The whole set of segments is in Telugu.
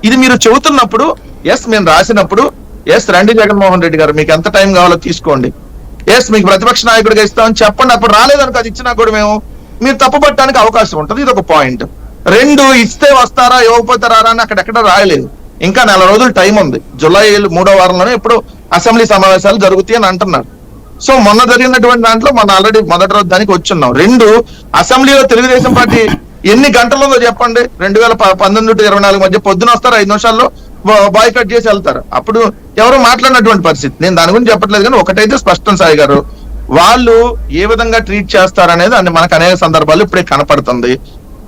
ఇది మీరు చెబుతున్నప్పుడు ఎస్ మేము రాసినప్పుడు ఎస్ రండి జగన్మోహన్ రెడ్డి గారు మీకు ఎంత టైం కావాలో తీసుకోండి, ఎస్ మీకు ప్రతిపక్ష నాయకుడిగా ఇస్తామని చెప్పండి. అప్పుడు రాలేదనుకో అది ఇచ్చినా కూడా మేము మీరు తప్పుపట్టడానికి అవకాశం ఉంటుంది. ఇది ఒక పాయింట్. రెండు, ఇస్తే వస్తారా ఇవ్వకపోతే రారా అని అక్కడెక్కడ రాయలేదు. ఇంకా 4 రోజులు టైం ఉంది. జూలై 3వ వారంలోనే ఇప్పుడు అసెంబ్లీ సమావేశాలు జరుగుతాయి అని అంటున్నారు. సో మొన్న జరిగినటువంటి దాంట్లో మనం ఆల్రెడీ మొదటి రోజు దానికి వచ్చున్నాం. రెండు, అసెంబ్లీలో తెలుగుదేశం పార్టీ ఎన్ని గంటలుందో చెప్పండి. 2019 to 24 మధ్య పొద్దున వస్తారు, 5 నిమిషాల్లో బాయ్కట్ చేసి వెళ్తారు. అప్పుడు ఎవరు మాట్లాడినటువంటి పరిస్థితి. నేను దాని గురించి చెప్పట్లేదు, కానీ ఒకటైతే స్పష్టం సాయి గారు, వాళ్ళు ఏ విధంగా ట్రీట్ చేస్తారనేది అని మనకు అనేక సందర్భాలు ఇప్పుడే కనపడుతుంది.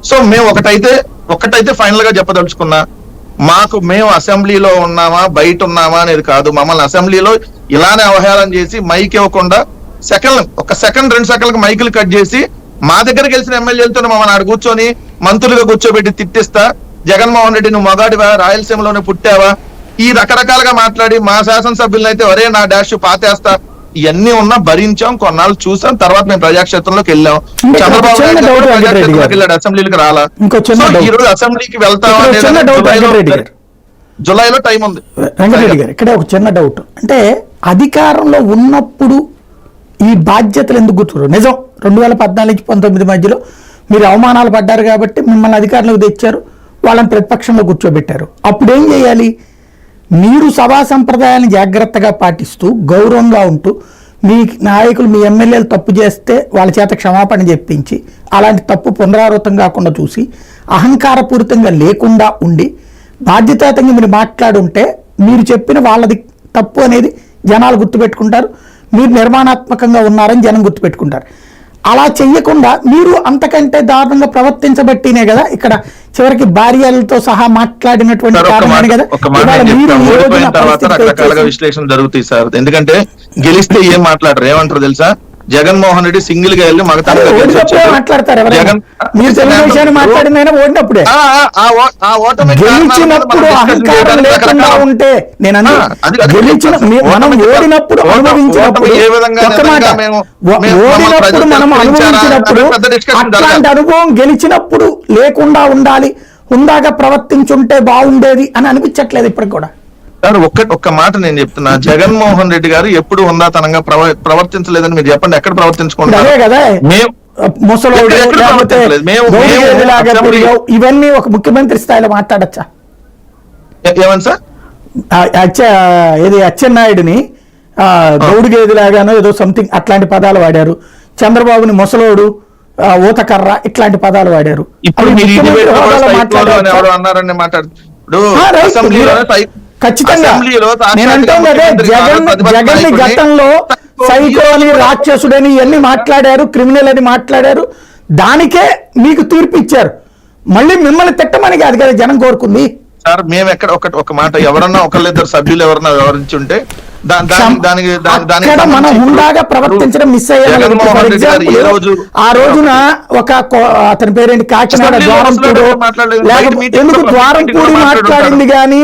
సో మేము ఒకటైతే ఫైనల్ గా చెప్పదలుచుకున్నా, మేము అసెంబ్లీలో ఉన్నామా బయట ఉన్నామా అనేది కాదు. మమ్మల్ని అసెంబ్లీలో ఇలానే అవహేళన చేసి మైక్ ఇవ్వకుండా ఒక సెకండ్ 2 సెకండ్లకు మైకులు కట్ చేసి మా దగ్గర గెలిచిన ఎమ్మెల్యేలతో మమ్మల్ని ఆడ కూర్చొని మంత్రులుగా కూర్చోబెట్టి తిట్టిస్తా, జగన్మోహన్ రెడ్డి నువ్వు మగాడివా, రాయలసీమలోనే పుట్టావా, ఈ రకరకాలుగా మాట్లాడి మా శాసనసభ్యులను అయితే ఒరే నా డాష్ పాతేస్తా, ఇవన్నీ ఉన్నా భరించాం, కొన్నాళ్ళు చూసాం. తర్వాత మేము ప్రజాక్షేత్రంలోకి వెళ్ళాం. చంద్రబాబు నాయుడు వెళ్ళాడు, అసెంబ్లీకి రాలా. ఈ రోజు అసెంబ్లీకి వెళ్తాం, జులైలో టైం ఉంది. వెంకటరెడ్డి గారు ఇక్కడ ఒక చిన్న డౌట్, అంటే అధికారంలో ఉన్నప్పుడు ఈ బాధ్యతలు ఎందుకు గుర్తురు? నిజం 2014 నుంచి 19 మధ్యలో మీరు అవమానాలు పడ్డారు కాబట్టి మిమ్మల్ని అధికారంలోకి తెచ్చారు, వాళ్ళని ప్రతిపక్షంలో కూర్చోబెట్టారు. అప్పుడు ఏం చేయాలి? మీరు సభా సంప్రదాయాన్ని జాగ్రత్తగా పాటిస్తూ గౌరవంగా ఉంటూ మీ నాయకులు మీ ఎమ్మెల్యేలు తప్పు చేస్తే వాళ్ళ చేత క్షమాపణ చెప్పించి అలాంటి తప్పు పునరావృతం కాకుండా చూసి అహంకారపూరితంగా లేకుండా ఉండి బాధ్యతాయుతంగా మీరు మాట్లాడుంటే మీరు చెప్పిన వాళ్ళది తప్పు అనేది జనాలు గుర్తుపెట్టుకుంటారు, మీరు నిర్మాణాత్మకంగా ఉన్నారని జనం గుర్తుపెట్టుకుంటారు. అలా చెయ్యకుండా మీరు అంతకంటే దారుణంగా ప్రవర్తించబట్టినే కదా ఇక్కడ చివరికి భార్యలతో సహా మాట్లాడినటువంటి కారణమే కదా రకరకాలుగా విశ్లేషణ జరుగుతాయి సార్. ఎందుకంటే గెలిస్తే ఏం మాట్లాడరు, ఏమంటారు తెలుసా? జగన్మోహన్ రెడ్డి సింగిల్ గా వెళ్ళి మాట్లాడతారు. మీరు తెలుగుదేశాన్ని మాట్లాడిందైనా ఓడినప్పుడే, గెలిచినప్పుడు అహంకారం లేకుండా ఉంటే నేను గెలిచిన మనం ఓడినప్పుడు అనుభవించినప్పుడు ఓడినప్పుడు మనం అనుభవించినప్పుడు అట్లాంటి అనుభవం గెలిచినప్పుడు లేకుండా ఉండాలి, హుందాగా ప్రవర్తించుంటే బాగుండేది అని అనిపించట్లేదు ఇప్పటికి కూడా. సార్ ఒక్క మాట నేను చెప్తున్నా, జగన్మోహన్ రెడ్డి గారు ఎప్పుడు హుందాతనంగా ప్రవర్తించలేదని మీరు చెప్పండి. ఎక్కడ ప్రవర్తించుకుంటారు? ఇవన్నీ ఒక ముఖ్యమంత్రి స్థాయిలో మాట్లాడచ్చా? ఏమని సార్? ఏది అచ్చెన్నాయుడిని గౌడు గేదిలాగానో ఏదో సంథింగ్ అట్లాంటి పదాలు వాడారు. చంద్రబాబుని ముసలోడు, ఊతకర్ర ఇట్లాంటి పదాలు వాడారు. ఖచ్చితంగా నేను అంటాను అదే, జగన్ గతంలో సైకో అని రాక్షసుడని ఇవన్నీ మాట్లాడారు, క్రిమినల్ అని మాట్లాడారు, దానికే మీకు తీర్పు ఇచ్చారు. మళ్ళీ మిమ్మల్ని తిట్టమని కాదు కదా జనం కోరుకుంది. సార్ మేము ఎక్కడ ఒక మాట ఎవరన్నా ఒకళ్ళిద్దరు సభ్యులు ఎవరన్నా వివరించి ఉంటే మనం హుందాగా ప్రవర్తించడం మిస్ అయ్యారు. ఆ రోజున ఒక అతని పేరేంటి కాకినాడ ద్వారంపూడి, ఎందుకు ద్వారంపూడి మాట్లాడింది కానీ